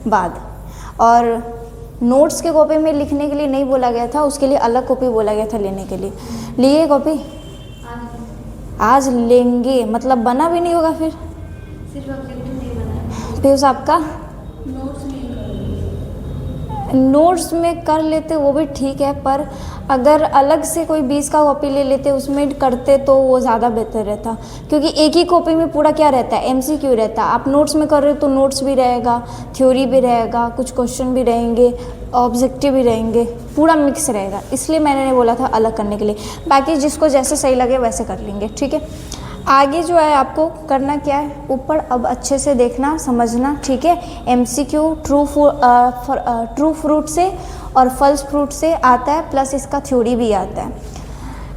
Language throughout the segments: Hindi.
बाद। और नोट्स के कॉपी में लिखने के लिए नहीं बोला गया था, उसके लिए अलग कॉपी बोला गया था लेने के लिए। लिए कॉपी आज लेंगे मतलब बना भी नहीं होगा फिर सिर्फ ऑब्जेक्टिव नहीं बना, फिर आपका नोट्स में कर लेते वो भी ठीक है, पर अगर अलग से कोई 20 का कॉपी ले लेते उसमें करते तो वो ज़्यादा बेहतर रहता, क्योंकि एक ही कॉपी में पूरा क्या रहता है, MCQ रहता है। आप नोट्स में कर रहे हो तो नोट्स भी रहेगा, थ्योरी भी रहेगा, कुछ क्वेश्चन भी रहेंगे, ऑब्जेक्टिव भी रहेंगे, पूरा मिक्स रहेगा। इसलिए मैंने बोला था अलग करने के लिए। बाकी जिसको जैसे सही लगे वैसे कर लेंगे, ठीक है। आगे जो है आपको करना क्या है, ऊपर अब अच्छे से देखना समझना, ठीक है। MCQ ट्रू फ्रूट से और फॉल्स फ्रूट से आता है, प्लस इसका थ्योरी भी आता है।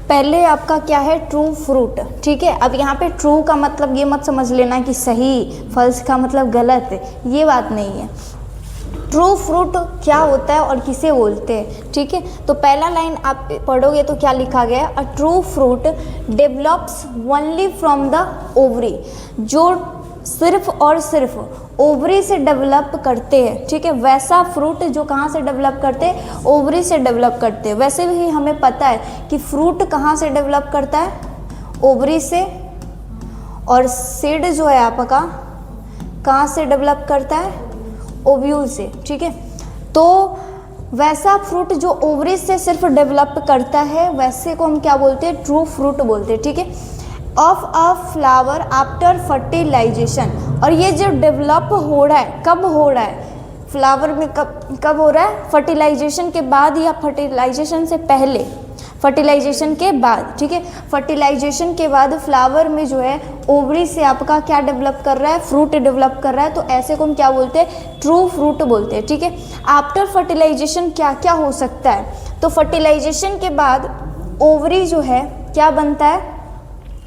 पहले आपका क्या है, ट्रू फ्रूट, ठीक है। अब यहाँ पे ट्रू का मतलब ये मत समझ लेना कि सही, फॉल्स का मतलब गलत, ये बात नहीं है। ट्रू फ्रूट क्या होता है और किसे बोलते हैं, ठीक है। तो पहला लाइन आप पढ़ोगे तो क्या लिखा गया है, a true fruit develops only from the ovary, जो सिर्फ और सिर्फ ओवरी से डेवलप करते हैं, ठीक है। वैसा फ्रूट जो कहाँ से डेवलप करते हैं, ओवरी से डेवलप करते हैं। वैसे भी हमें पता है कि फ्रूट कहाँ से डेवलप करता है, ओवरी से, और सीड जो है आपका कहाँ से डेवलप करता है, ओव्यूल से, ठीक है। तो वैसा फ्रूट जो ओवरी से सिर्फ डेवलप करता है वैसे को हम क्या बोलते हैं, ट्रू फ्रूट बोलते हैं, ठीक है। Of a flower after fertilisation, और ये जो डेवलप हो रहा है कब हो रहा है, फ्लावर में कब हो रहा है, फर्टिलाइजेशन के बाद या फर्टिलाइजेशन से पहले, फर्टिलाइजेशन के बाद, ठीक है। फर्टिलाइजेशन के बाद फ्लावर में जो है ओवरी से आपका क्या डेवलप कर रहा है, फ्रूट डेवलप कर रहा है, तो ऐसे को हम क्या बोलते हैं, ट्रू फ्रूट बोलते हैं, ठीक है। आफ्टर फर्टिलाइजेशन क्या क्या हो सकता है, तो फर्टिलाइजेशन के बाद ओवरी जो है क्या बनता है,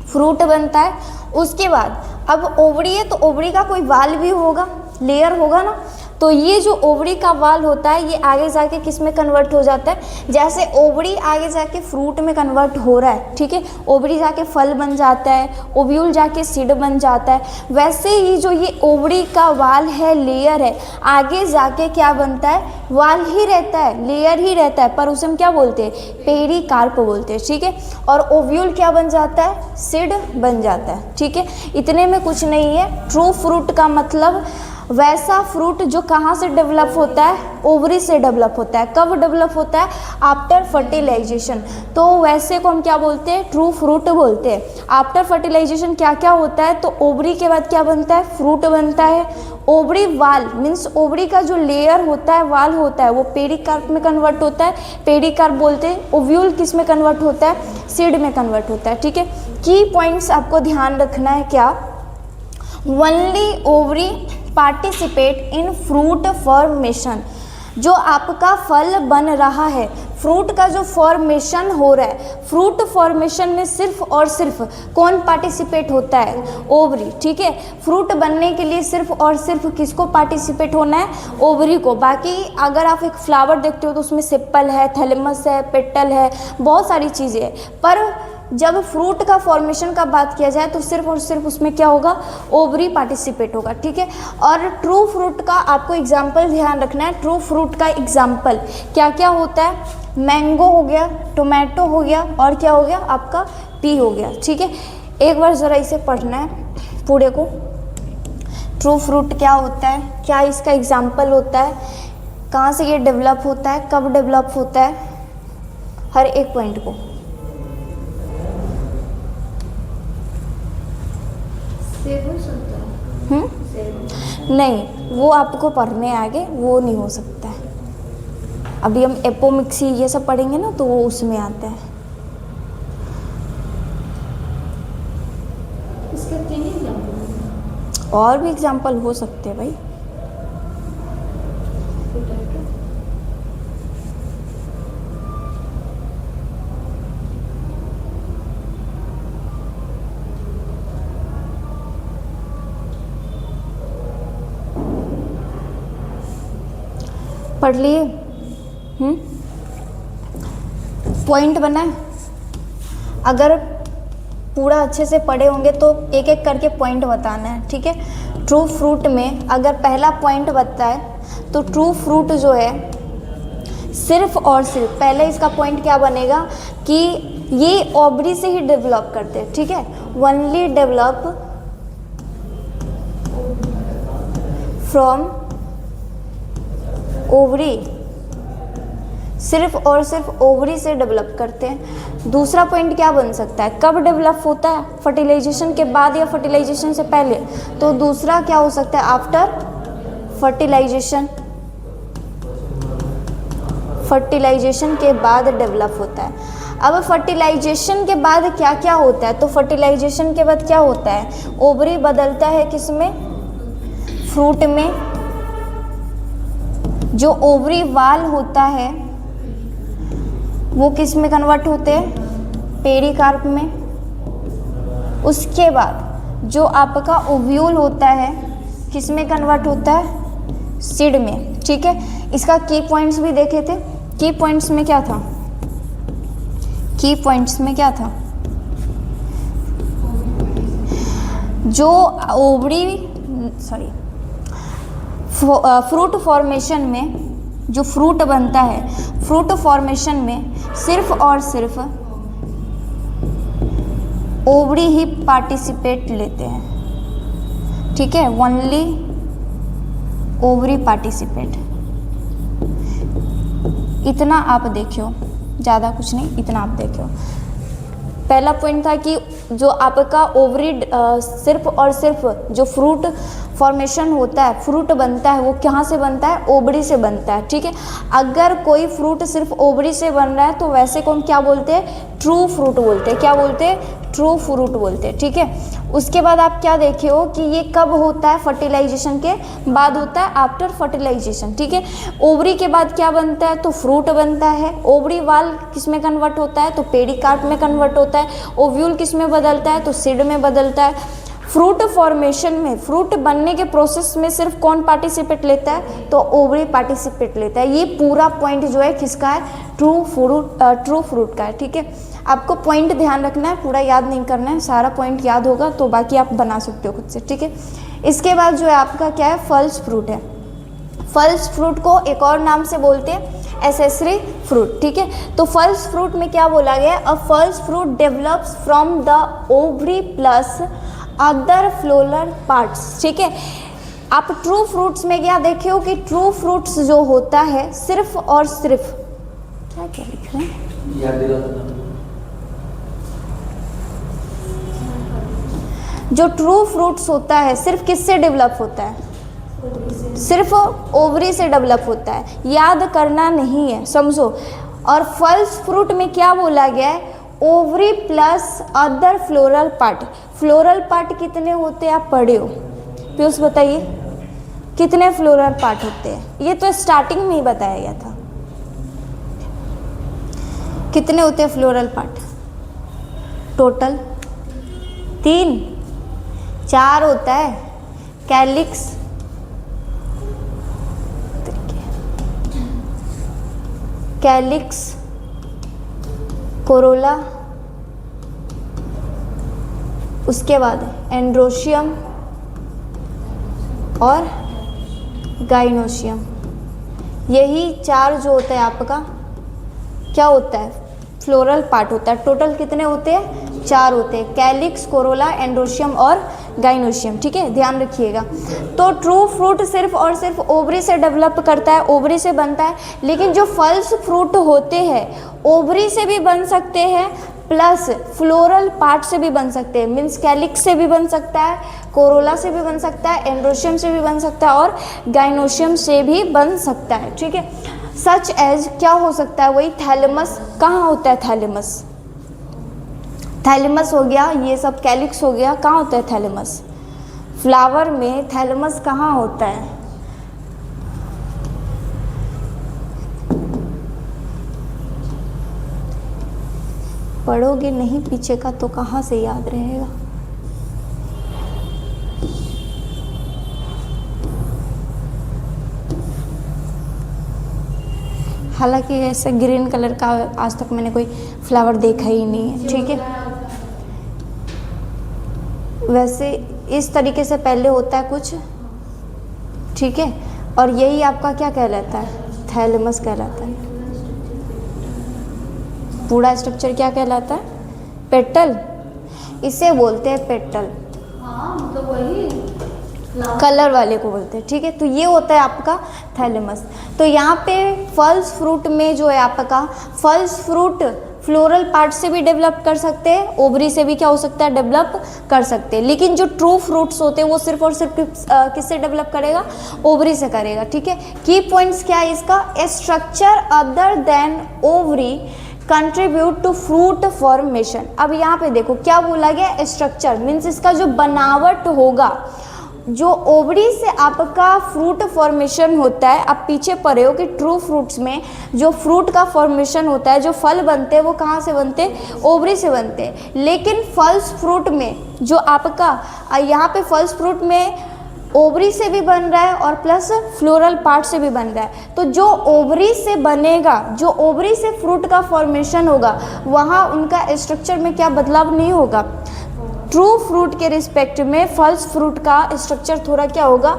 फ्रूट बनता है। उसके बाद अब ओवरी है तो ओवरी का कोई वाल भी होगा, लेयर होगा ना, तो ये जो ओवरी का वाल होता है ये आगे जाके किस में कन्वर्ट हो जाता है, जैसे ओवरी आगे जाके फ्रूट में कन्वर्ट हो रहा है, ठीक है। ओवरी जाके फल बन जाता है, ओव्यूल जाके सीड बन जाता है, वैसे ही जो ये ओवरी का वाल है, लेयर है, आगे जाके क्या बनता है, वाल ही रहता है, लेयर ही रहता है, पर उसे हम क्या बोलते हैं, पेरिकार्प बोलते हैं, ठीक है। और ओव्यूल क्या बन जाता है, सीड बन जाता है, ठीक है। इतने में कुछ नहीं है। ट्रू फ्रूट का मतलब वैसा फ्रूट जो कहाँ से डेवलप होता है, ओवरी से डेवलप होता है। कब डेवलप होता है, आफ्टर फर्टिलाइजेशन, तो वैसे को हम क्या बोलते हैं, ट्रू फ्रूट बोलते हैं। आफ्टर फर्टिलाइजेशन क्या क्या होता है, तो ओवरी के बाद क्या बनता है, फ्रूट बनता है। ओवरी वाल मीन्स ओवरी का जो लेयर होता है, वाल होता है, वो पेरिकार्प में कन्वर्ट होता है, पेरिकार्प बोलते हैं। ओव्यूल किस में कन्वर्ट होता है, सीड में कन्वर्ट होता है, ठीक है। की पॉइंट्स आपको ध्यान रखना है क्या, only ovary participate in fruit formation, जो आपका फल बन रहा है, फ्रूट का जो फॉर्मेशन हो रहा है, फ्रूट फॉर्मेशन में सिर्फ और सिर्फ कौन पार्टिसिपेट होता है, ओवरी, ठीक है। फ्रूट बनने के लिए सिर्फ और सिर्फ किसको पार्टिसिपेट होना है, ओवरी को। बाकी अगर आप एक फ्लावर देखते हो तो उसमें सेपल है, थैलेमस है, पेटल है, बहुत सारी चीज़ें हैं, पर जब फ्रूट का फॉर्मेशन का बात किया जाए तो सिर्फ और सिर्फ उसमें क्या होगा, ओवरी पार्टिसिपेट होगा, ठीक है। और ट्रू फ्रूट का आपको एग्जाम्पल ध्यान रखना है। ट्रू फ्रूट का एग्जाम्पल क्या क्या होता है, मैंगो हो गया, टोमेटो हो गया, और क्या हो गया आपका, पी हो गया, ठीक है। एक बार ज़रा इसे पढ़ना है पूरे को। ट्रू फ्रूट क्या होता है, क्या इसका एग्जाम्पल होता है, कहाँ से ये डेवलप होता है, कब डेवलप होता है, हर एक पॉइंट को। सेब हो सकता है, सेब नहीं, वो आपको पढ़ने आगे वो नहीं हो सकता है। अभी हम एपोमिक्सी ये सब पढ़ेंगे ना तो वो उसमें आता है। इसका 3 एग्जाम्पल और भी एग्जाम्पल हो सकते हैं भाई। पढ़ लिए, पॉइंट बना है। अगर पूरा अच्छे से पढ़े होंगे तो एक एक करके पॉइंट बताना है, ठीक है। ट्रू फ्रूट में अगर पहला पॉइंट बताता है, तो ट्रू फ्रूट जो है सिर्फ और सिर्फ, पहले इसका पॉइंट क्या बनेगा कि ये ओवरी से ही डेवलप करते हैं, ठीक है, ओनली डेवलप फ्रॉम ओवरी, सिर्फ और सिर्फ ओवरी से डेवलप करते हैं। दूसरा पॉइंट क्या बन सकता है, कब डेवलप होता है, फर्टिलाइजेशन के बाद या फर्टिलाइजेशन से पहले, तो दूसरा क्या हो सकता है, आफ्टर फर्टिलाइजेशन, फर्टिलाइजेशन के बाद डेवलप होता है। अब फर्टिलाइजेशन के बाद क्या क्या होता है, तो फर्टिलाइजेशन के बाद क्या होता है, ओवरी बदलता है किसमें, फ्रूट में, जो ओवरी वाल होता है वो किस में कन्वर्ट होते हैं, पेरिकार्प में। उसके बाद जो आपका ओव्यूल होता है किस में कन्वर्ट होता है, सीड में, ठीक है। इसका की पॉइंट्स भी देखे थे, की पॉइंट्स में क्या था, की पॉइंट्स में क्या था, जो ओवरी सॉरी फ्रूट फॉर्मेशन में, जो फ्रूट बनता है, फ्रूट फॉर्मेशन में सिर्फ और सिर्फ ओवरी ही पार्टिसिपेट लेते हैं, ठीक है, ओनली ओवरी पार्टिसिपेट। इतना आप देखियो, ज़्यादा कुछ नहीं, इतना आप देखियो। पहला पॉइंट था कि जो आपका ओवरी सिर्फ और सिर्फ जो फ्रूट फॉर्मेशन होता है, फ्रूट बनता है, वो कहाँ से बनता है, ओवरी से बनता है, ठीक है। अगर कोई फ्रूट सिर्फ ओवरी से बन रहा है तो वैसे को हम क्या बोलते हैं, ट्रू फ्रूट बोलते हैं, क्या बोलते हैं, ट्रू फ्रूट बोलते हैं, ठीक है। उसके बाद आप क्या देखे हो कि ये कब होता है, फर्टिलाइजेशन के बाद होता है, आफ्टर फर्टिलाइजेशन, ठीक है। ओवरी के बाद क्या बनता है, तो फ्रूट बनता है। ओवरी वाल किस में कन्वर्ट होता है, तो पेरिकार्प में कन्वर्ट होता है। ओव्यूल किस में बदलता है, तो सीड में बदलता है। फ्रूट फॉर्मेशन में, फ्रूट बनने के प्रोसेस में सिर्फ कौन पार्टिसिपेट लेता है, तो ओवरी पार्टिसिपेट लेता है। ये पूरा पॉइंट जो है किसका है, ट्रू फ्रूट का है, ठीक है। आपको पॉइंट ध्यान रखना है, पूरा याद नहीं करना है, सारा पॉइंट याद होगा तो बाकी आप बना सकते हो खुद से, ठीक है। इसके बाद जो है आपका क्या है, फल्स फ्रूट है। फल्स फ्रूट को एक और नाम से बोलते हैं एसेसरी फ्रूट, ठीक है। तो फल्स फ्रूट में क्या बोला गया, a false fruit develops from the ovary plus other floral parts, ठीक है। आप ट्रू फ्रूट्स में क्या देखे हो कि ट्रू फ्रूट्स जो होता है सिर्फ और सिर्फ, क्या क्या लिख रहे हैं, जो ट्रू फ्रूट्स होता है सिर्फ किससे डेवलप होता है, सिर्फ ओवरी से डेवलप होता है, याद करना नहीं है, समझो। और फल्स फ्रूट में क्या बोला गया है, ovary plus other floral part. Floral part कितने होते हैं आप पढ़े हो, पीयूष बताइए कितने फ्लोरल पार्ट होते हैं, ये तो स्टार्टिंग में ही बताया गया था, कितने होते हैं फ्लोरल पार्ट, टोटल 3 4 होता है, कैलिक्स, कैलिक्स, कोरोला, उसके बाद एंड्रोशियम और गाइनोशियम। यही 4 जो होता है आपका क्या होता है, फ्लोरल पार्ट होता है। टोटल कितने होते हैं, 4 होते हैं, कैलिक्स, कोरोला, एंड्रोशियम और गाइनोशियम, ठीक है, ध्यान रखिएगा। तो ट्रू फ्रूट सिर्फ और सिर्फ ओवरी से डेवलप करता है, ओवरी से बनता है। लेकिन जो फल्स फ्रूट होते हैं ओवरी से भी बन सकते हैं प्लस फ्लोरल पार्ट से भी बन सकते हैं, मीन्स कैलिक्स से भी बन सकता है, कोरोला से भी बन सकता है, एंड्रोशियम से भी बन सकता है और गाइनोशियम से भी बन सकता है, ठीक है। सच एज क्या हो सकता है, वही थैलेमस, कहाँ होता है थैलेमस, थैलेमस हो गया, ये सब कैलिक्स हो गया, कहाँ होता है थैलेमस, फ्लावर में थैलेमस कहाँ होता है, पढ़ोगे नहीं पीछे का तो कहाँ से याद रहेगा। हालांकि ऐसे ग्रीन कलर का आज तक मैंने कोई फ्लावर देखा ही नहीं है, ठीक है। वैसे इस तरीके से पहले होता है कुछ, ठीक है, और यही आपका क्या कहलाता है? थैलेमस कहलाता है। पूरा स्ट्रक्चर क्या कहलाता है? पेटल। इसे बोलते हैं पेटल। हाँ मतलब वही कलर वाले को बोलते हैं, ठीक है। तो ये होता है आपका थैलेमस। तो यहाँ पे फल्स फ्रूट में जो है आपका फल्स फ्रूट फ्लोरल पार्ट से भी डेवलप कर सकते हैं, ओवरी से भी क्या हो सकता है? डेवलप कर सकते हैं। लेकिन जो ट्रू फ्रूट्स होते हैं वो सिर्फ और सिर्फ किससे डेवलप करेगा? ओवरी से करेगा, ठीक है। की पॉइंट्स क्या है इसका? A structure other than ovary contribute to fruit formation. अब यहाँ पे देखो क्या बोला गया? स्ट्रक्चर मीन्स इसका जो बनावट होगा, जो ओवरी से आपका फ्रूट फॉर्मेशन होता है। आप पीछे पढ़े हो कि ट्रू फ्रूट्स में जो फ्रूट का फॉर्मेशन होता है, जो फल बनते हैं वो कहाँ से बनते हैं? ओवरी से बनते हैं। लेकिन फल्स फ्रूट में जो आपका यहाँ पे फल्स फ्रूट में ओवरी से भी बन रहा है और प्लस फ्लोरल पार्ट से भी बन रहा है। तो जो ओवरी से बनेगा, जो ओवरी से फ्रूट का फॉर्मेशन होगा, वहाँ उनका स्ट्रक्चर में क्या बदलाव नहीं होगा। ट्रू फ्रूट के रिस्पेक्ट में फल्स फ्रूट का स्ट्रक्चर थोड़ा क्या होगा?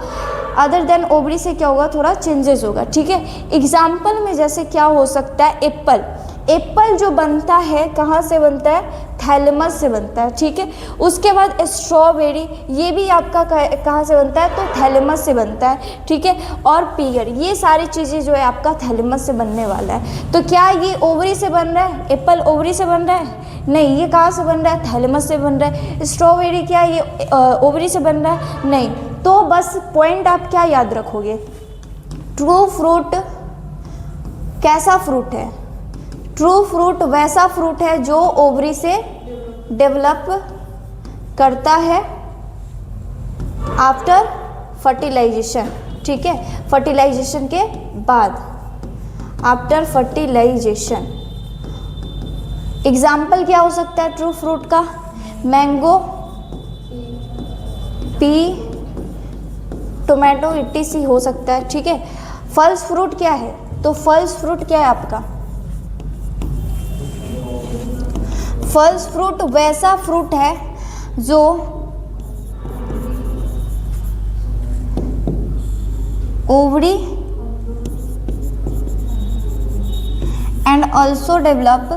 अदर देन ओवरी से क्या होगा? थोड़ा चेंजेस होगा, ठीक है। एग्जाम्पल में जैसे क्या हो सकता है? एप्पल। एप्पल जो बनता है कहाँ से बनता है? थैलेमस से बनता है, ठीक है। उसके बाद स्ट्रॉबेरी, ये भी आपका कहाँ से बनता है? तो थैलेमस से बनता है, ठीक है। और पीयर, ये सारी चीज़ें जो है आपका थैलेमस से बनने वाला है। तो क्या ये ओवरी से बन रहा है? एप्पल ओवरी से बन रहा है? नहीं। ये कहाँ से बन रहा है? थैलेमस से बन रहा है। स्ट्रॉबेरी क्या ये ओवरी से बन रहा है? नहीं। तो बस पॉइंट आप क्या याद रखोगे? ट्रू फ्रूट कैसा फ्रूट है? ट्रू फ्रूट वैसा फ्रूट है जो ओवरी से डेवलप करता है आफ्टर फर्टिलाइजेशन, ठीक है। फर्टिलाइजेशन के बाद, आफ्टर फर्टिलाइजेशन। एग्जाम्पल क्या हो सकता है ट्रू फ्रूट का? मैंगो, पी, टोमेटो, इटीसी हो सकता है, ठीक है। फल्स फ्रूट क्या है? तो फल्स फ्रूट क्या है आपका? फल्स फ्रूट वैसा फ्रूट है जो ovary and also develop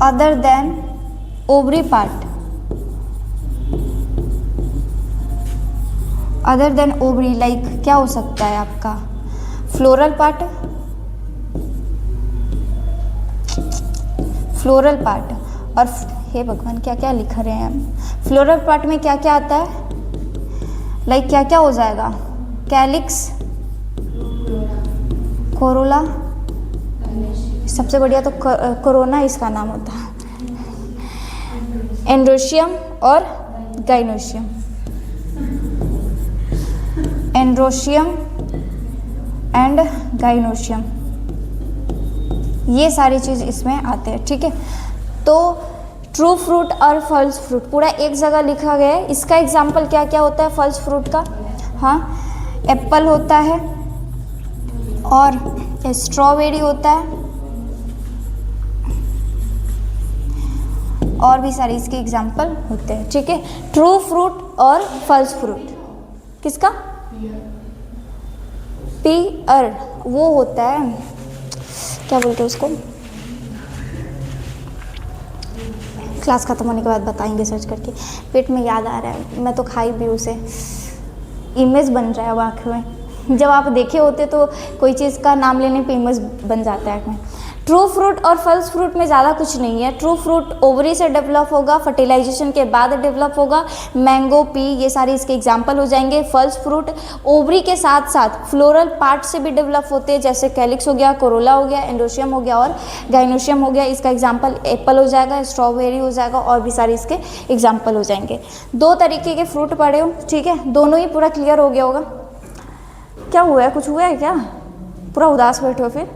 other than ovary part, other than ovary. Like क्या हो सकता है आपका? Floral part, floral part. और हे भगवान क्या क्या लिख रहे हैं हम। फ्लोरल पार्ट में क्या क्या आता है? लाइक क्या क्या हो जाएगा? कैलिक्स, कोरोला, सबसे बढ़िया तो कोरोना इसका नाम होता है, एंड्रोशियम और गाइनोशियम। एंड्रोशियम एंड गाइनोशियम, ये सारी चीज़ इसमें आते हैं, ठीक है। तो ट्रू फ्रूट और फल्स फ्रूट पूरा एक जगह लिखा गया है। इसका एग्जाम्पल क्या क्या होता है फल्स फ्रूट का? हाँ, एप्पल होता है और स्ट्रॉबेरी होता है और भी सारे इसके एग्जाम्पल होते हैं, ठीक है। ट्रू फ्रूट और फल्स फ्रूट किसका? पीयर, वो होता है क्या बोलते हैं उसको? क्लास खत्म होने के बाद बताएंगे सर्च करके। पेट में याद आ रहा है, मैं तो खाई भी उसे, इमेज बन रहा है वो आँख में। जब आप देखे होते तो कोई चीज़ का नाम लेने पे इमेज बन जाता है आँख में। ट्रू फ्रूट और फल्स फ्रूट में ज़्यादा कुछ नहीं है। ट्रू फ्रूट ओवरी से डेवलप होगा, फर्टिलाइजेशन के बाद डेवलप होगा। मैंगो, पी, ये सारे इसके एग्जाम्पल हो जाएंगे। फल्स फ्रूट ओवरी के साथ साथ फ्लोरल पार्ट से भी डेवलप होते हैं, जैसे कैलिक्स हो गया, कोरोला हो गया, एंडोशियम हो गया और गाइनोशियम हो गया। इसका एग्जाम्पल एप्पल हो जाएगा, स्ट्रॉबेरी हो जाएगा और भी सारे इसके एग्जाम्पल हो जाएंगे। दो तरीके के फ्रूट पढ़े हो, ठीक है, दोनों ही पूरा क्लियर हो गया होगा। क्या हुआ है, कुछ हुआ है क्या? पूरा उदास बैठे हो फिर?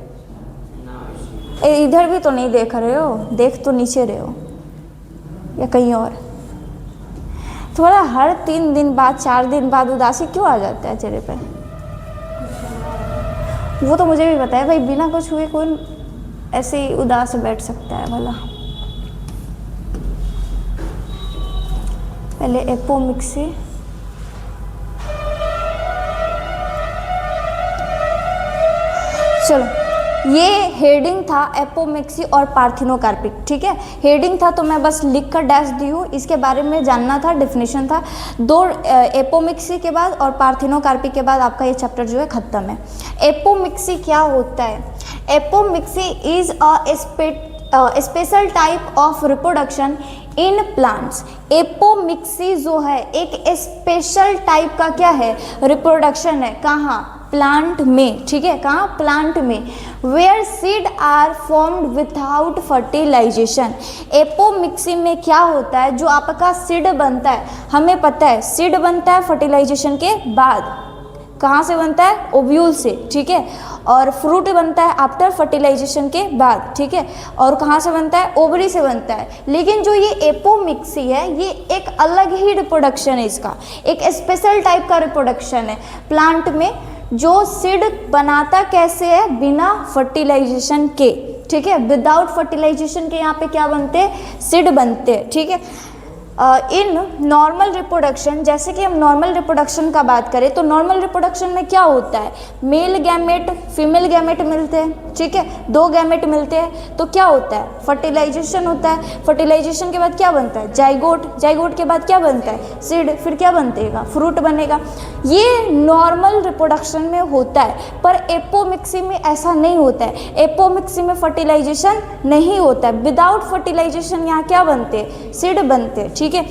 इधर भी तो नहीं देख रहे हो, देख तो नीचे रहे हो या कहीं और? थोड़ा हर 3 दिन बाद 4 दिन बाद उदासी क्यों आ जाता है चेहरे पे? वो तो मुझे भी पता है भाई, बिना कुछ हुए कौन ऐसे ही उदास बैठ सकता है भला। पहले एपोमिक्सी चलो, ये हेडिंग था एपोमिक्सी और पार्थिनोकार्पिक, ठीक है। हेडिंग था तो मैं बस लिख कर डैश दी हूँ, इसके बारे में जानना था, डेफिनेशन था। दो एपोमिक्सी के बाद और पार्थिनोकार्पिक के बाद आपका ये चैप्टर जो है ख़त्म है। एपोमिक्सी क्या होता है? Apomixis is a special type of reproduction in plants. Apomixis जो है एक स्पेशल टाइप का क्या है? रिप्रोडक्शन है। कहाँ? प्लांट में, ठीक है। कहाँ? प्लांट में। Where seed are formed without fertilization. Apomixis में क्या होता है? जो आपका सीड बनता है, हमें पता है सीड बनता है फर्टिलाइजेशन के बाद। कहाँ से बनता है? ओव्यूल से, ठीक है। और फ्रूट बनता है आफ्टर फर्टिलाइजेशन के बाद, ठीक है। और कहाँ से बनता है? ओवरी से बनता है। लेकिन जो ये एपोमिक्सी है, ये एक अलग ही रिप्रोडक्शन है, इसका एक स्पेशल टाइप का रिप्रोडक्शन है प्लांट में। जो सीड बनाता कैसे है? बिना फर्टिलाइजेशन के, ठीक है। विदाउट फर्टिलाइजेशन के यहाँ पे क्या बनते हैं? सीड बनते हैं, ठीक है। इन नॉर्मल रिप्रोडक्शन, जैसे कि हम नॉर्मल रिप्रोडक्शन का बात करें तो नॉर्मल रिप्रोडक्शन में क्या होता है? मेल गैमेट फीमेल गैमेट मिलते हैं, ठीक है। दो गैमेट मिलते हैं तो क्या होता है? फर्टिलाइजेशन होता है। फर्टिलाइजेशन के बाद क्या बनता है? जाइगोट। जाइगोट के बाद क्या बनता है? सीड। फिर क्या बनेगा? फ्रूट बनेगा। ये नॉर्मल रिप्रोडक्शन में होता है, पर एपोमिक्सी में ऐसा नहीं होता है। एपोमिक्सी में फर्टिलाइजेशन नहीं होता है। विदाउट फर्टिलाइजेशन यहाँ क्या बनते हैं? सीड बनते हैं, ठीक है।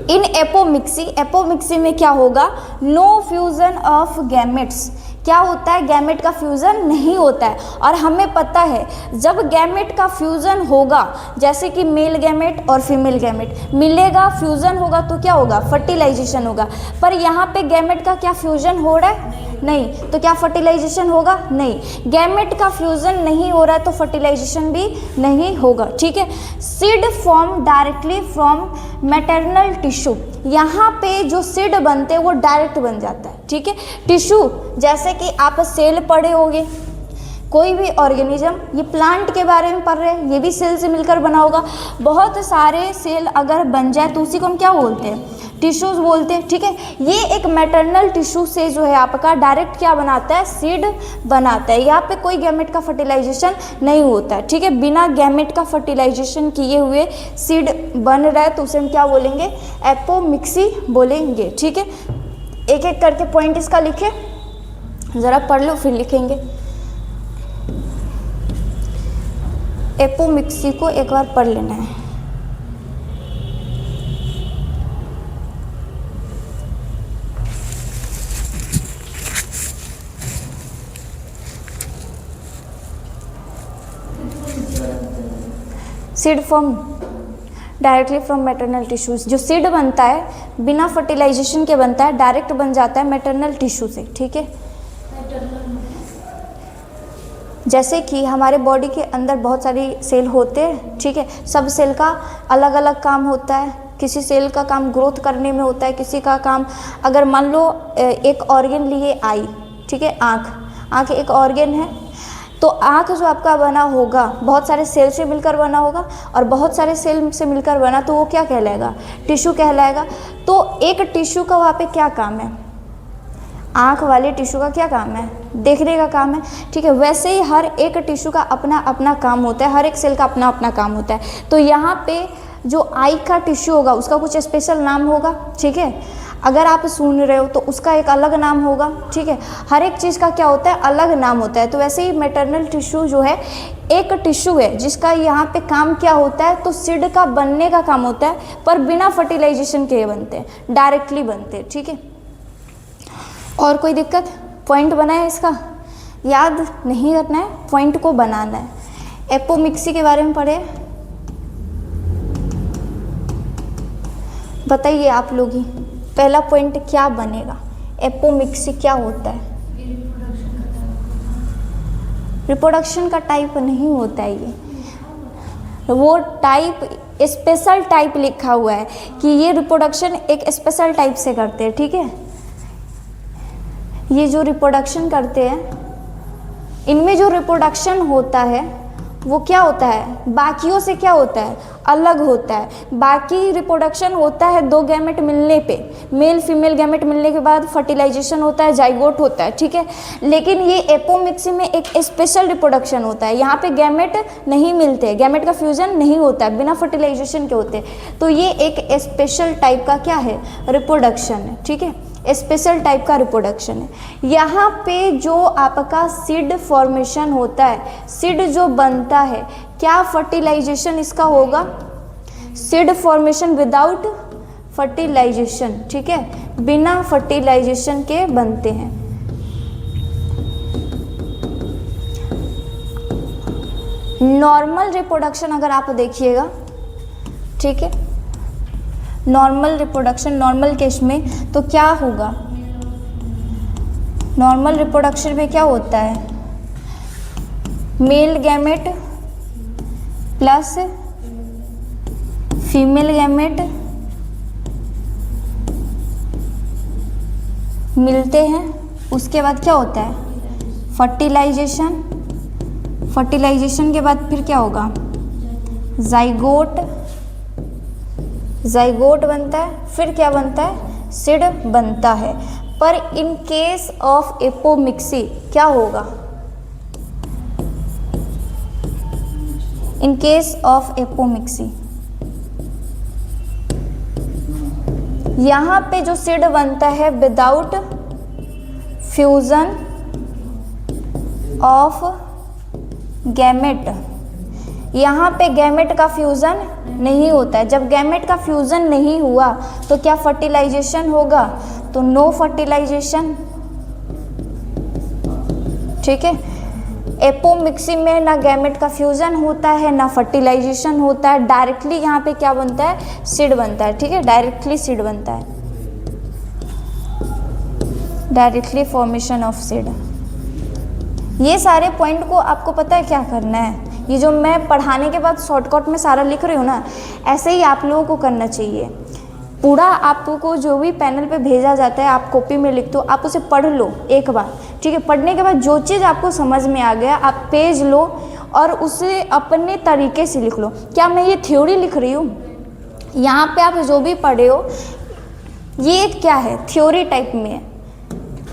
इन एपोमिक्सी में क्या होगा? No fusion of gametes. क्या होता है? गैमेट का फ्यूज़न नहीं होता है। और हमें पता है जब गैमेट का फ्यूज़न होगा, जैसे कि मेल गैमेट और फीमेल गैमेट मिलेगा, फ्यूज़न होगा तो क्या होगा? फर्टिलाइजेशन होगा। पर यहाँ पे गैमेट का क्या फ्यूज़न हो रहा है? नहीं। तो क्या फर्टिलाइजेशन होगा? नहीं। गैमेट का फ्यूज़न नहीं हो रहा है तो फर्टिलाइजेशन भी नहीं होगा, ठीक है। Seed form directly from maternal tissue. यहाँ पे जो सीड बनते हैं वो डायरेक्ट बन जाता है, ठीक है। टिश्यू, जैसे कि आप सेल पढ़े होंगे, कोई भी ऑर्गेनिज्म, ये प्लांट के बारे में पढ़ रहे हैं, ये भी सेल से मिलकर बना होगा। बहुत सारे सेल अगर बन जाए तो उसी को हम क्या बोलते हैं? टिश्यूज बोलते हैं, ठीक है। ये एक मैटरनल टिश्यू से जो है आपका डायरेक्ट क्या बनाता है? सीड बनाता है। यहाँ पे कोई गैमेट का फर्टिलाइजेशन नहीं होता है, ठीक है। बिना गैमेट का फर्टिलाइजेशन किए हुए सीड बन रहा है तो उसे हम क्या बोलेंगे? एपोमिक्सी बोलेंगे, ठीक है। एक एक करके पॉइंट इसका लिखे, ज़रा पढ़ लो फिर लिखेंगे। एपोमिक्सी को एक बार पढ़ लेना है। Seed form directly from maternal tissues. जो सीड बनता है बिना फर्टिलाइजेशन के बनता है, डायरेक्ट बन जाता है मैटरनल टिश्यू से, ठीक है। जैसे कि हमारे बॉडी के अंदर बहुत सारी सेल होते हैं, ठीक है। सब सेल का अलग अलग काम होता है। किसी सेल का काम ग्रोथ करने में होता है, किसी का काम, अगर मान लो एक ऑर्गन लिए आई, ठीक है, आँख एक ऑर्गन है, तो आँख जो आपका बना होगा बहुत सारे सेल से मिलकर बना होगा, और बहुत सारे सेल से मिलकर बना तो वो क्या कहलाएगा? टिश्यू कहलाएगा। तो एक टिश्यू का वहाँ पे क्या काम है? आँख वाले टिश्यू का क्या काम है? देखने का काम है, ठीक है। वैसे ही हर एक टिश्यू का अपना अपना काम होता है, हर एक सेल का अपना अपना काम होता है। तो यहाँ पे जो आई का टिश्यू होगा उसका कुछ स्पेशल नाम होगा, ठीक है। अगर आप सुन रहे हो तो उसका एक अलग नाम होगा, ठीक है। हर एक चीज़ का क्या होता है? अलग नाम होता है। तो वैसे ही मैटरनल टिश्यू जो है एक टिश्यू है जिसका यहाँ पे काम क्या होता है? तो सीड का बनने का काम होता है, पर बिना फर्टिलाइजेशन के बनते हैं, डायरेक्टली बनते हैं, ठीक है। और कोई दिक्कत? पॉइंट बनाए, इसका याद नहीं रखना है, पॉइंट को बनाना है। एपोमिक्सी के बारे में पढ़े, बताइए आप लोग ही, पहला पॉइंट क्या बनेगा? एपोमिक्सी क्या होता है? रिप्रोडक्शन का टाइप नहीं होता है ये, वो टाइप स्पेशल टाइप लिखा हुआ है कि ये रिप्रोडक्शन एक स्पेशल टाइप से करते हैं, ठीक है। ये जो रिप्रोडक्शन करते हैं, इनमें जो रिप्रोडक्शन होता है वो क्या होता है? बाकियों से क्या होता है? अलग होता है। बाकी रिप्रोडक्शन होता है दो गैमेट मिलने पे, मेल फीमेल गैमेट मिलने के बाद फर्टिलाइजेशन होता है, जाइगोट होता है, ठीक है। लेकिन ये एपोमिक्सी में एक स्पेशल रिप्रोडक्शन होता है, यहाँ पे गैमेट नहीं मिलते, गैमेट का फ्यूजन नहीं होता है, बिना फर्टिलाइजेशन के होते। तो ये एक स्पेशल टाइप का क्या है, रिप्रोडक्शन है, ठीक है, स्पेशल टाइप का रिप्रोडक्शन है। यहाँ पे जो आपका सीड फॉर्मेशन होता है, सीड जो बनता है, क्या फर्टिलाइजेशन इसका होगा, सीड फॉर्मेशन विदाउट फर्टिलाइजेशन, ठीक है, बिना फर्टिलाइजेशन के बनते हैं। नॉर्मल रिप्रोडक्शन अगर आप देखिएगा, ठीक है, नॉर्मल रिप्रोडक्शन, नॉर्मल केस में तो क्या होगा, नॉर्मल रिप्रोडक्शन में क्या होता है, male gamete plus female gamete मिलते हैं, उसके बाद क्या होता है, फर्टिलाइजेशन, फर्टिलाइजेशन के बाद फिर क्या होगा, जाइगोट, जाइगोट बनता है, फिर क्या बनता है, सीड बनता है। पर इन केस ऑफ एपोमिक्सी क्या होगा, इन केस ऑफ एपोमिक्सी यहाँ पे जो सीड बनता है विदाउट फ्यूजन ऑफ गैमेट, यहाँ पे गैमेट का फ्यूज़न नहीं होता है। जब गैमेट का फ्यूज़न नहीं हुआ तो क्या फर्टिलाइजेशन होगा, तो नो फर्टिलाइजेशन, ठीक है। एपोमिक्सी में ना गैमेट का फ्यूज़न होता है ना फर्टिलाइजेशन होता है, डायरेक्टली यहाँ पे क्या बनता है, सीड बनता है, ठीक है, डायरेक्टली सीड बनता है, डायरेक्टली फॉर्मेशन ऑफ सीड। ये सारे पॉइंट को आपको पता है क्या करना है, ये जो मैं पढ़ाने के बाद शॉर्टकट में सारा लिख रही हूँ ना, ऐसे ही आप लोगों को करना चाहिए। पूरा आपको जो भी पैनल पे भेजा जाता है आप कॉपी में लिख दो, आप उसे पढ़ लो एक बार, ठीक है। पढ़ने के बाद जो चीज़ आपको समझ में आ गया आप पेज लो और उसे अपने तरीके से लिख लो। क्या मैं ये थ्योरी लिख रही हूँ, यहाँ पे आप जो भी पढ़े हो ये क्या है, थ्योरी टाइप में है,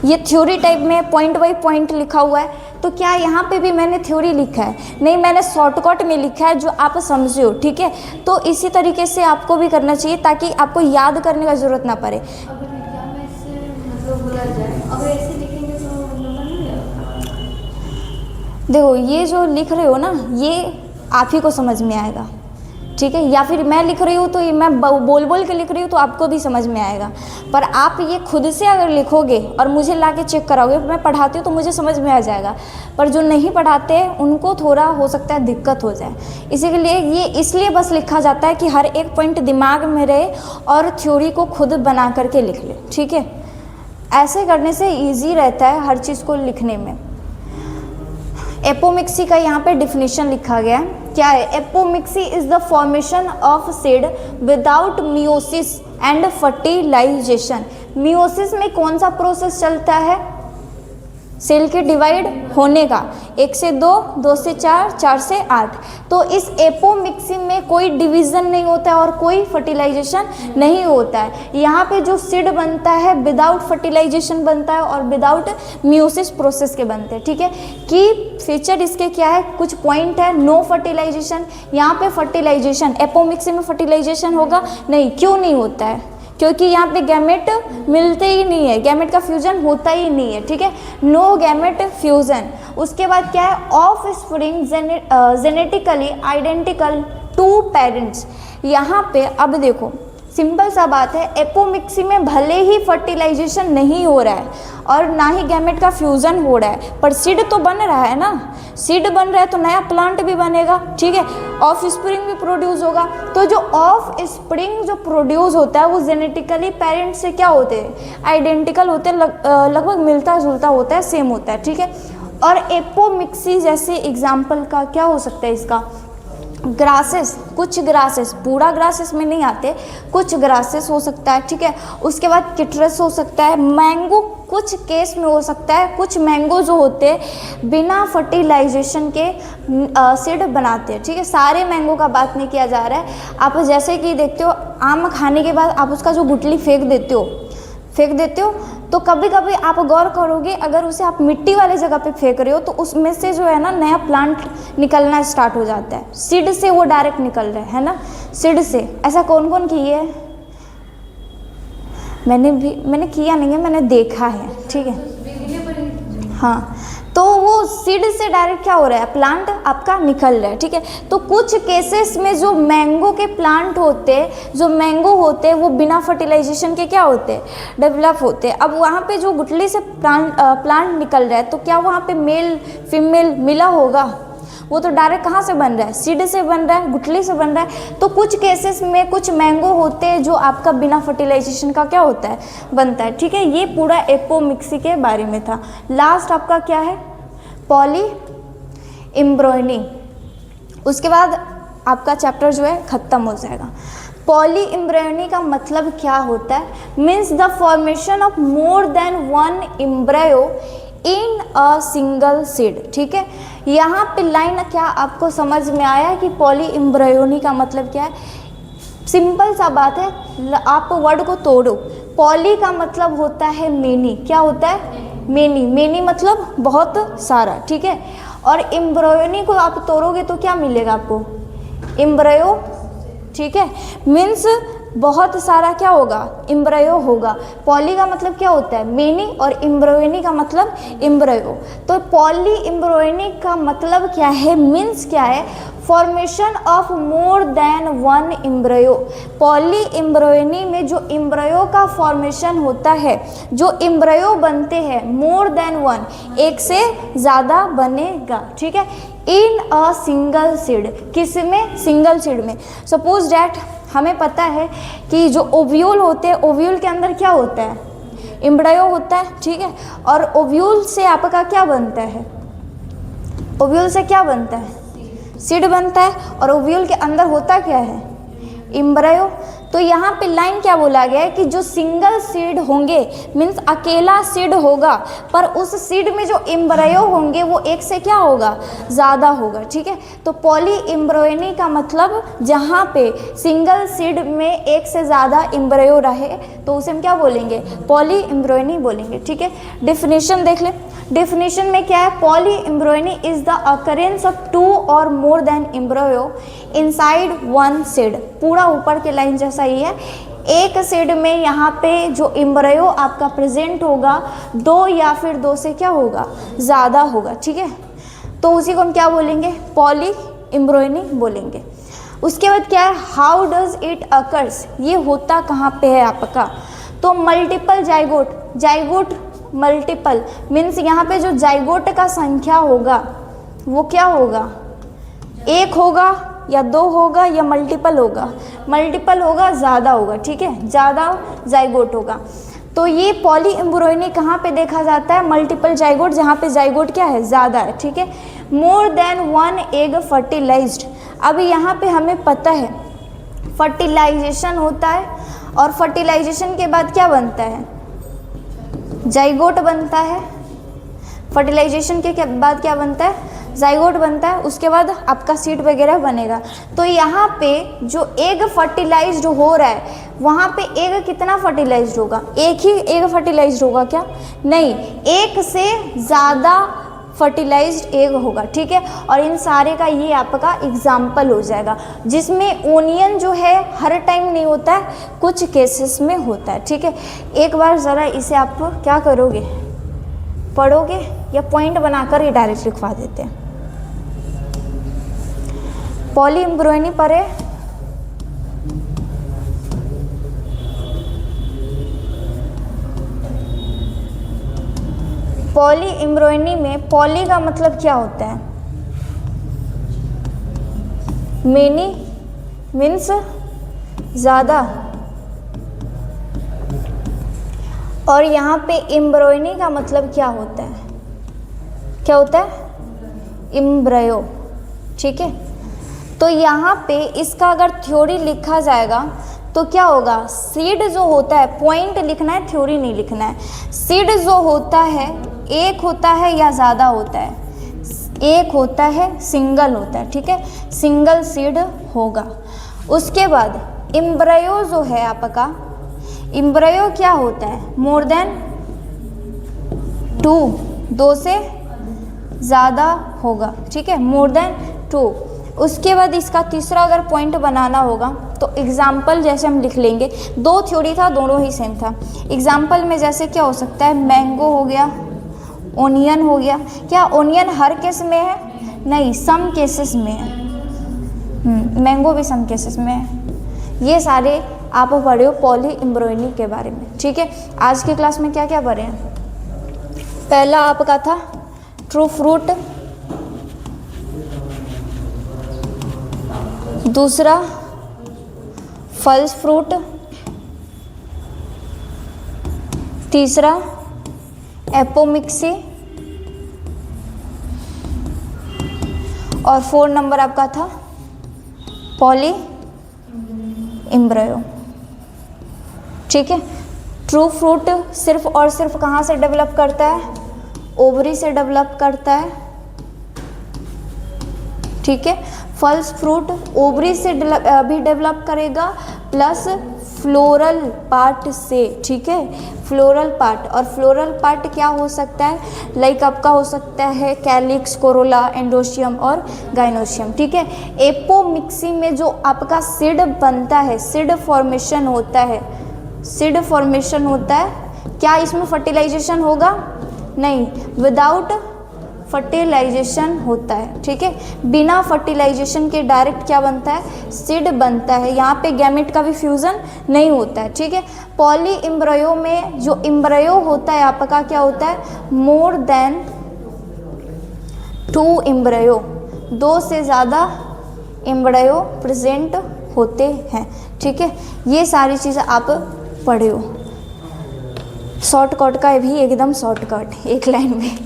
ये थ्योरी टाइप में पॉइंट बाई पॉइंट लिखा हुआ है। तो क्या यहाँ पे भी मैंने थ्योरी लिखा है, नहीं, मैंने शॉर्टकट में लिखा है जो आप समझे हो, ठीक है। तो इसी तरीके से आपको भी करना चाहिए ताकि आपको याद करने का ज़रूरत ना पड़े। अगर एग्जाम में इससे मतलब बोला जाए, अगर ऐसे लिखेंगे तो नंबर नहीं आएगा। देखो ये जो लिख रहे हो ना ये आप ही को समझ में आएगा, ठीक है, या फिर मैं लिख रही हूँ तो ये मैं बोल बोल के लिख रही हूँ तो आपको भी समझ में आएगा। पर आप ये खुद से अगर लिखोगे और मुझे ला के चेक कराओगे, मैं पढ़ाती हूँ तो मुझे समझ में आ जाएगा, पर जो नहीं पढ़ाते उनको थोड़ा हो सकता है दिक्कत हो जाए। इसी के लिए ये इसलिए बस लिखा जाता है कि हर एक पॉइंट दिमाग में रहे और थ्योरी को खुद बना करके लिख ले, ठीक है। ऐसे करने से ईजी रहता है हर चीज़ को लिखने में। एपोमिक्सी का यहाँ पे डिफिनीशन लिखा गया है, क्या है, apomixis is the formation of seed without meiosis and fertilization. Meiosis में कौन सा प्रोसेस चलता है, सेल के डिवाइड होने का, 1 से 2, 2 से 4, 4 से 8। तो इस एपोमिक्सी में कोई डिवीज़न नहीं होता है और कोई फर्टिलाइजेशन नहीं होता है। यहाँ पे जो सीड बनता है विदाउट फर्टिलाइजेशन बनता है और विदाउट मियोसिस प्रोसेस के बनते हैं, ठीक है। कि फीचर इसके क्या है, कुछ पॉइंट है, नो फर्टिलाइजेशन, यहाँ पे फर्टिलाइजेशन, एपोमिक्सी में फर्टिलाइजेशन होगा नहीं, क्यों नहीं होता है, क्योंकि यहाँ पे गैमेट मिलते ही नहीं है, गैमेट का फ्यूजन होता ही नहीं है, ठीक है, नो गैमेट फ्यूजन। उसके बाद क्या है, offspring genetically identical to parents. यहाँ पे अब देखो सिंपल सा बात है, एपोमिक्सी में भले ही फर्टिलाइजेशन नहीं हो रहा है और ना ही गैमेट का फ्यूजन हो रहा है, पर सीड तो बन रहा है ना, सीड बन रहा है तो नया प्लांट भी बनेगा, ठीक है, ऑफ स्प्रिंग भी प्रोड्यूस होगा। तो जो ऑफ स्प्रिंग जो प्रोड्यूस होता है वो जेनेटिकली पेरेंट से क्या होते हैं, आइडेंटिकल होते हैं, लगभग मिलता जुलता होता है, सेम होता है, ठीक है। और एपोमिक्सी जैसे एग्जाम्पल का क्या हो सकता है इसका, ग्रासेस, कुछ ग्रासेस, पूरा ग्रासेस में नहीं आते, कुछ ग्रासेस हो सकता है, ठीक है। उसके बाद किट्रस हो सकता है, मैंगो कुछ केस में हो सकता है, कुछ मैंगो जो होते हैं बिना फर्टिलाइजेशन के सीड बनाते हैं, ठीक है। सारे मैंगो का बात नहीं किया जा रहा है। आप जैसे कि देखते हो आम खाने के बाद आप उसका जो गुठली फेंक देते हो, तो कभी कभी आप गौर करोगे अगर उसे आप मिट्टी वाले जगह पे फेंक रहे हो तो उसमें से जो है ना नया प्लांट निकलना स्टार्ट हो जाता है। सीड से वो डायरेक्ट निकल रहे है ना, सीड से। ऐसा कौन कौन किए है? मैंने किया नहीं है, मैंने देखा है, ठीक है। हाँ, तो वो सीड से डायरेक्ट क्या हो रहा है, प्लांट आपका निकल रहा है, ठीक है। तो कुछ केसेस में जो मैंगो के प्लांट होते हैं, जो मैंगो होते हैं वो बिना फर्टिलाइजेशन के क्या होते हैं, डेवलप होते हैं। अब वहाँ पे जो गुठली से प्लांट निकल रहा है तो क्या वहाँ पे मेल फीमेल मिला होगा? वो तो डायरेक्ट कहाँ से बन रहा है, सीड से बन रहा है, गुठली से बन रहा है। तो कुछ केसेस में कुछ मैंगो होते हैं जो आपका बिना फर्टिलाइजेशन का क्या होता है, बनता है, ठीक है। ये पूरा एपोमिक्सी के बारे में था। लास्ट आपका क्या है, पॉली एम्ब्रॉयनी। उसके बाद आपका चैप्टर जो है ख़त्म हो जाएगा। पॉली एम्ब्रॉयनी का मतलब क्या होता है? Means the formation of more than one embryo in a single seed, ठीक है। यहाँ पे लाइन क्या आपको समझ में आया कि पॉली एम्ब्रायोनी का मतलब क्या है? सिंपल सा बात है, आप वर्ड को तोड़ो। पॉली का मतलब होता है मेनी, क्या होता है, मेनी मतलब बहुत सारा, ठीक है। और एम्ब्रायोनी को आप तोड़ोगे तो क्या मिलेगा आपको, एम्ब्रायो, ठीक है। मीन्स बहुत सारा क्या होगा, एम्ब्रायो होगा। पॉली का मतलब क्या होता है, मेनी, और एम्ब्रायोनी का मतलब एम्ब्रायो। तो पॉली एम्ब्रायोनी का मतलब क्या है, मीन्स क्या है, formation of more than one embryo. Polyembryony में जो एम्ब्रायो का फॉर्मेशन होता है, जो एम्ब्रायो बनते हैं मोर देन वन, एक से ज़्यादा बनेगा, ठीक है, इन अ सिंगल सीड। किस में, सिंगल सीड में। सपोज डैट हमें पता है कि जो ओव्यूल होते हैं, ओव्यूल के अंदर क्या होता है, एम्ब्रायो होता है, ठीक है। और ओव्यूल से आपका क्या बनता है, ओव्यूल से क्या बनता है, सीड बनता है। और ओव्यूल के अंदर होता क्या है, एम्ब्रायो। तो यहाँ पे लाइन क्या बोला गया है कि जो सिंगल सीड होंगे, मीन्स अकेला सीड होगा, पर उस सीड में जो एम्ब्रायो होंगे वो एक से क्या होगा, ज़्यादा होगा, ठीक है। तो पॉली एम्ब्रायोनी का मतलब जहाँ पे सिंगल सीड में एक से ज़्यादा एम्ब्रायो रहे तो उसे हम क्या बोलेंगे, पॉली एम्ब्रायोनी बोलेंगे, ठीक है। डेफिनेशन देख लें। डेफिनेशन में क्या है, polyembryony is the occurrence of two or more than embryo inside one seed. पूरा ऊपर के लाइन जैसा ही है, एक सीड में यहाँ पे जो एम्ब्रायो आपका प्रेजेंट होगा, दो या फिर दो से क्या होगा, ज़्यादा होगा, ठीक है। तो उसी को हम क्या बोलेंगे, पॉली एम्ब्रायोनी बोलेंगे। उसके बाद क्या है, हाउ डज इट अकर्स, ये होता कहाँ पे है आपका, तो multiple zygote, zygote multiple means यहाँ पे जो जाइगोट का संख्या होगा वो क्या होगा, एक होगा या दो होगा या मल्टीपल होगा, मल्टीपल होगा, ज़्यादा होगा, ठीक है, ज़्यादा जाइगोट होगा। तो ये पॉली एम्ब्रायोनी कहाँ पे देखा जाता है, मल्टीपल जाइगोट, जहाँ पे जाइगोट क्या है, ज़्यादा है, ठीक है। More than one egg fertilised. अब यहाँ पे हमें पता है फर्टिलाइजेशन होता है, और फर्टिलाइजेशन के बाद क्या बनता है, जाइगोट बनता है। फर्टिलाइजेशन के बाद क्या बनता है, जाइगोट बनता है। उसके बाद आपका सीड वगैरह बनेगा। तो यहाँ पे जो एग फर्टिलाइज्ड हो रहा है, वहाँ पे एग कितना फर्टिलाइज्ड होगा, एक ही एग फर्टिलाइज्ड होगा क्या, नहीं, एक से ज़्यादा फर्टिलाइज्ड एग होगा, ठीक है। और इन सारे का ये आपका एग्जाम्पल हो जाएगा, जिसमें ओनियन जो है हर टाइम नहीं होता है, कुछ केसेस में होता है, ठीक है। एक बार ज़रा इसे आप क्या करोगे, पढ़ोगे या पॉइंट बनाकर ही डायरेक्ट लिखवा देते हैं। पॉली एम्ब्रायोनी पढ़े, पॉली एम्ब्रायोनी में पॉली का मतलब क्या होता है, मेनी मीन्स ज़्यादा, और यहाँ पे एम्ब्रायोनी का मतलब क्या होता है, क्या होता है, एम्ब्रायो, ठीक है। तो यहाँ पे इसका अगर थ्योरी लिखा जाएगा तो क्या होगा, सीड जो होता है, पॉइंट लिखना है, थ्योरी नहीं लिखना है। सीड जो होता है एक होता है या ज़्यादा होता है, एक होता है, सिंगल होता है, ठीक है, सिंगल सीड होगा। उसके बाद एम्ब्रायो जो है आपका, एम्ब्रायो क्या होता है, मोर देन 2, 2 से ज़्यादा होगा, ठीक है, मोर देन 2। उसके बाद इसका तीसरा अगर पॉइंट बनाना होगा तो एग्जाम्पल जैसे हम लिख लेंगे, 2 थ्योरी था, दोनों ही सेम था। एग्जाम्पल में जैसे क्या हो सकता है, मैंगो हो गया, ओनियन हो गया। क्या ओनियन हर केस में है, नहीं, सम केसेस में है। मैंगो भी सम केसेस में है। ये सारे आप पढ़े हो पॉली एम्ब्रॉयनी के बारे में, ठीक है। आज की क्लास में क्या क्या पढ़े हैं, पहला आपका था ट्रू फ्रूट, दूसरा फॉल्स फ्रूट, तीसरा एपोमिक्सी, और 4 नंबर आपका था पॉली एम्ब्रायो, ठीक है। ट्रू फ्रूट सिर्फ और सिर्फ कहाँ से डेवलप करता है, ओवरी से डेवलप करता है, ठीक है। फॉल्स फ्रूट ओवरी से भी डेवलप करेगा प्लस फ्लोरल पार्ट से, ठीक है, फ्लोरल पार्ट। और फ्लोरल पार्ट क्या हो सकता है, लाइक आपका हो सकता है कैलिक्स, कोरोला, एंडोशियम और गाइनोशियम, ठीक है। एपोमिक्सी में जो आपका सीड बनता है, सीड फॉर्मेशन होता है, सीड फॉर्मेशन होता है, क्या इसमें फर्टिलाइजेशन होगा, नहीं, विदाउट फर्टिलाइजेशन होता है, ठीक है। बिना फर्टिलाइजेशन के डायरेक्ट क्या बनता है, सीड बनता है। यहाँ पे गैमेट का भी फ्यूजन नहीं होता है, ठीक है। पॉली एम्ब्रायो में जो एम्ब्रायो होता है आपका क्या होता है, मोर देन 2 एम्ब्रायो, 2 से ज़्यादा एम्ब्रायो प्रेजेंट होते हैं, ठीक है। ये सारी चीज़ें आप पढ़े हो। शॉर्टकट का भी एकदम शॉर्टकट, एक लाइन में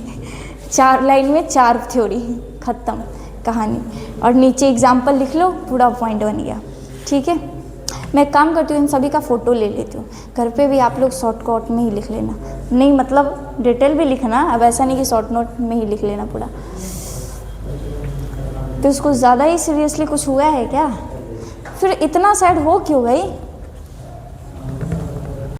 4 लाइन में 4 थ्योरी, ख़त्म कहानी। और नीचे एग्जाम्पल लिख लो, पूरा पॉइंट बन गया, ठीक है। मैं काम करती हूँ, इन सभी का फ़ोटो ले लेती हूँ, घर पे भी आप लोग शॉर्टकट में ही लिख लेना, नहीं मतलब डिटेल भी लिखना, अब ऐसा नहीं कि शॉर्ट नोट में ही लिख लेना पूरा। तो उसको ज़्यादा ही सीरियसली कुछ हुआ है क्या, फिर इतना सैड हो क्यों भाई।